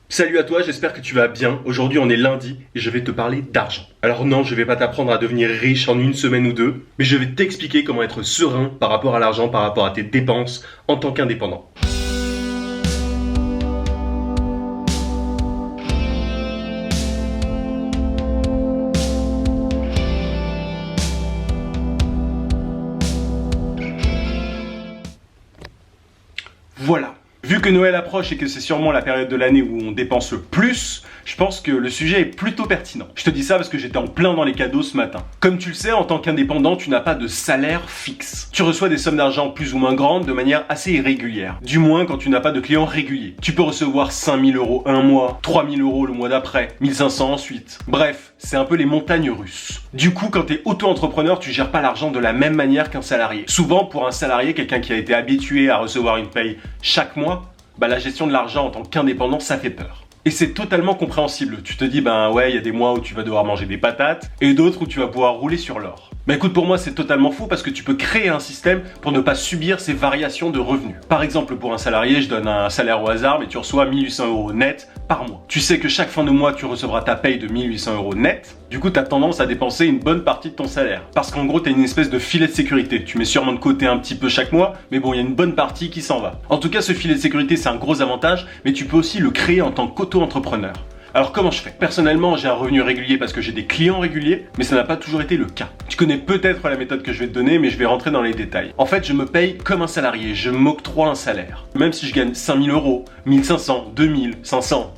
Salut à toi, j'espère que tu vas bien. Aujourd'hui on est lundi et je vais te parler d'argent. Alors non, je vais pas t'apprendre à devenir riche en une semaine ou deux, mais je vais t'expliquer comment être serein par rapport à l'argent, par rapport à tes dépenses en tant qu'indépendant. Voilà. Vu que Noël approche et que c'est sûrement la période de l'année où on dépense le plus, je pense que le sujet est plutôt pertinent. Je te dis ça parce que j'étais en plein dans les cadeaux ce matin. Comme tu le sais, en tant qu'indépendant, tu n'as pas de salaire fixe. Tu reçois des sommes d'argent plus ou moins grandes de manière assez irrégulière. Du moins quand tu n'as pas de clients réguliers. Tu peux recevoir 5000 € un mois, 3000 € le mois d'après, 1500 ensuite. Bref, c'est un peu les montagnes russes. Du coup, quand tu es auto-entrepreneur, tu gères pas l'argent de la même manière qu'un salarié. Souvent, pour un salarié, quelqu'un qui a été habitué à recevoir une paye chaque mois, la gestion de l'argent en tant qu'indépendant, ça fait peur. Et c'est totalement compréhensible. Tu te dis, ouais, il y a des mois où tu vas devoir manger des patates et d'autres où tu vas pouvoir rouler sur l'or. Écoute, pour moi, c'est totalement faux parce que tu peux créer un système pour ne pas subir ces variations de revenus. Par exemple, pour un salarié, je donne un salaire au hasard, mais tu reçois 1800 € net par mois. Tu sais que chaque fin de mois, tu recevras ta paye de 1800 € net. Du coup, tu as tendance à dépenser une bonne partie de ton salaire. Parce qu'en gros, tu as une espèce de filet de sécurité. Tu mets sûrement de côté un petit peu chaque mois, mais bon, il y a une bonne partie qui s'en va. En tout cas, ce filet de sécurité, c'est un gros avantage, mais tu peux aussi le créer en tant qu'auto-entrepreneur. Alors comment je fais? Personnellement, j'ai un revenu régulier parce que j'ai des clients réguliers, mais ça n'a pas toujours été le cas. Tu connais peut-être la méthode que je vais te donner, mais je vais rentrer dans les détails. En fait, je me paye comme un salarié, je m'octroie un salaire. Même si je gagne 5000 €, 1500, 2000, 500,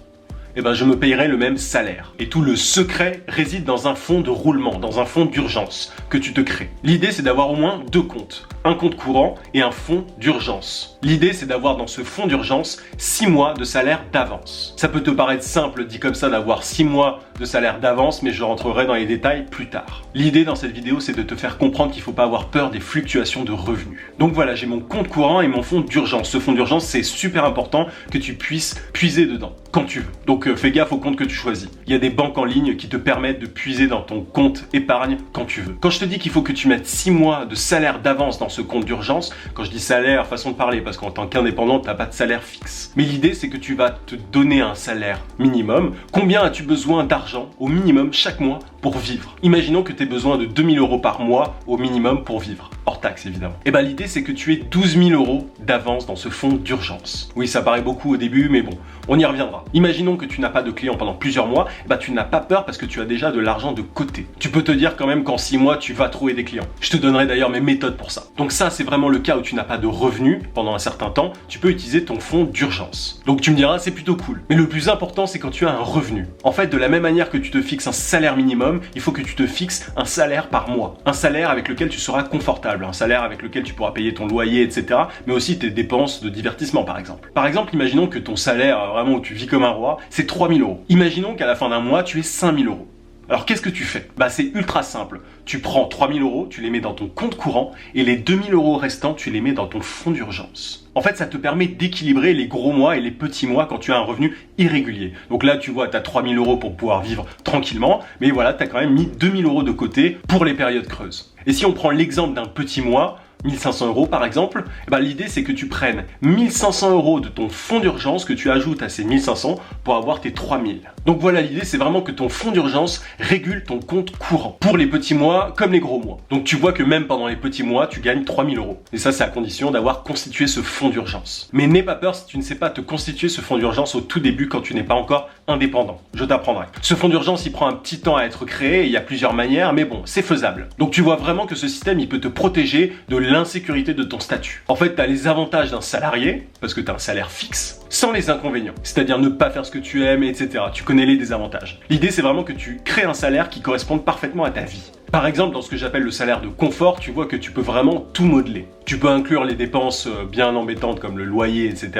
je me payerai le même salaire. Et tout le secret réside dans un fonds de roulement, dans un fonds d'urgence que tu te crées. L'idée, c'est d'avoir au moins deux comptes. Un compte courant et un fonds d'urgence. L'idée, c'est d'avoir dans ce fonds d'urgence 6 mois de salaire d'avance. Ça peut te paraître simple dit comme ça d'avoir 6 mois de salaire d'avance, mais je rentrerai dans les détails plus tard. L'idée dans cette vidéo, c'est de te faire comprendre qu'il ne faut pas avoir peur des fluctuations de revenus. Donc voilà, j'ai mon compte courant et mon fonds d'urgence. Ce fonds d'urgence, c'est super important que tu puisses puiser dedans quand tu veux. Donc fais gaffe au compte que tu choisis. Il y a des banques en ligne qui te permettent de puiser dans ton compte épargne quand tu veux. Quand je te dis qu'il faut que tu mettes 6 mois de salaire d'avance dans ce compte d'urgence, quand je dis salaire, façon de parler, parce qu'en tant qu'indépendant, tu n'as pas de salaire fixe. Mais l'idée, c'est que tu vas te donner un salaire minimum. Combien as-tu besoin d'argent au minimum chaque mois pour vivre? Imaginons que tu aies besoin de 2000 € par mois au minimum pour vivre. Hors taxe, évidemment. L'idée, c'est que tu aies 12 000 € d'avance dans ce fonds d'urgence. Oui, ça paraît beaucoup au début, mais bon, on y reviendra. Imaginons que tu n'as pas de clients pendant plusieurs mois, tu n'as pas peur parce que tu as déjà de l'argent de côté. Tu peux te dire quand même qu'en 6 mois, tu vas trouver des clients. Je te donnerai d'ailleurs mes méthodes pour ça. Donc ça, c'est vraiment le cas où tu n'as pas de revenus pendant un certain temps, tu peux utiliser ton fonds d'urgence. Donc tu me diras, c'est plutôt cool. Mais le plus important, c'est quand tu as un revenu. En fait, de la même manière que tu te fixes un salaire minimum, il faut que tu te fixes un salaire par mois. Un salaire avec lequel tu seras confortable, un salaire avec lequel tu pourras payer ton loyer, etc. Mais aussi tes dépenses de divertissement, par exemple. Par exemple, imaginons que ton salaire, vraiment où tu vis comme un roi, c'est 3000 €. Imaginons qu'à la fin d'un mois, tu aies 5000 €. Alors qu'est-ce que tu fais? C'est ultra simple. Tu prends 3000 €, tu les mets dans ton compte courant et les 2000 € restants, tu les mets dans ton fonds d'urgence. En fait, ça te permet d'équilibrer les gros mois et les petits mois quand tu as un revenu irrégulier. Donc là, tu vois, tu as 3000 € pour pouvoir vivre tranquillement, mais voilà, tu as quand même mis 2000 € de côté pour les périodes creuses. Et si on prend l'exemple d'un petit mois, 1500 € par exemple, l'idée c'est que tu prennes 1500 € de ton fonds d'urgence que tu ajoutes à ces 1500 pour avoir tes 3000. Donc voilà, l'idée c'est vraiment que ton fonds d'urgence régule ton compte courant pour les petits mois comme les gros mois. Donc tu vois que même pendant les petits mois, tu gagnes 3000 €. Et ça, c'est à condition d'avoir constitué ce fonds d'urgence. Mais n'aie pas peur si tu ne sais pas te constituer ce fonds d'urgence au tout début quand tu n'es pas encore indépendant. Je t'apprendrai. Ce fonds d'urgence, il prend un petit temps à être créé, il y a plusieurs manières, mais bon, c'est faisable. Donc tu vois vraiment que ce système, il peut te protéger de l'insécurité de ton statut. En fait, tu as les avantages d'un salarié, parce que tu as un salaire fixe, sans les inconvénients. C'est-à-dire ne pas faire ce que tu aimes, etc. Tu connais les désavantages. L'idée, c'est vraiment que tu crées un salaire qui corresponde parfaitement à ta vie. Par exemple, dans ce que j'appelle le salaire de confort, tu vois que tu peux vraiment tout modeler. Tu peux inclure les dépenses bien embêtantes comme le loyer, etc.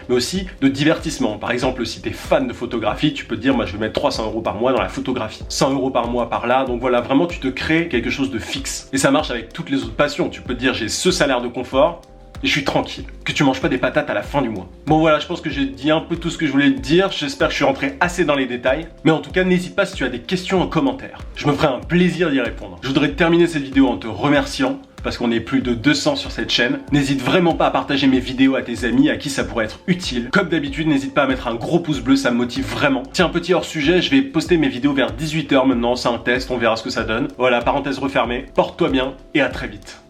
Mais aussi de divertissement. Par exemple, si tu es fan de photographie, tu peux te dire, moi je vais mettre 300 € par mois dans la photographie. 100 € par mois par là. Donc voilà, vraiment tu te crées quelque chose de fixe. Et ça marche avec toutes les autres passions. Tu peux te dire, j'ai ce salaire de confort, et je suis tranquille, que tu manges pas des patates à la fin du mois. Bon voilà, je pense que j'ai dit un peu tout ce que je voulais te dire, j'espère que je suis rentré assez dans les détails, mais en tout cas n'hésite pas si tu as des questions en commentaire, je me ferai un plaisir d'y répondre. Je voudrais terminer cette vidéo en te remerciant, parce qu'on est plus de 200 sur cette chaîne. N'hésite vraiment pas à partager mes vidéos à tes amis à qui ça pourrait être utile. Comme d'habitude, n'hésite pas à mettre un gros pouce bleu, ça me motive vraiment. Tiens, petit hors sujet, je vais poster mes vidéos vers 18 h maintenant, c'est un test, on verra ce que ça donne. Voilà, parenthèse refermée, porte-toi bien et à très vite.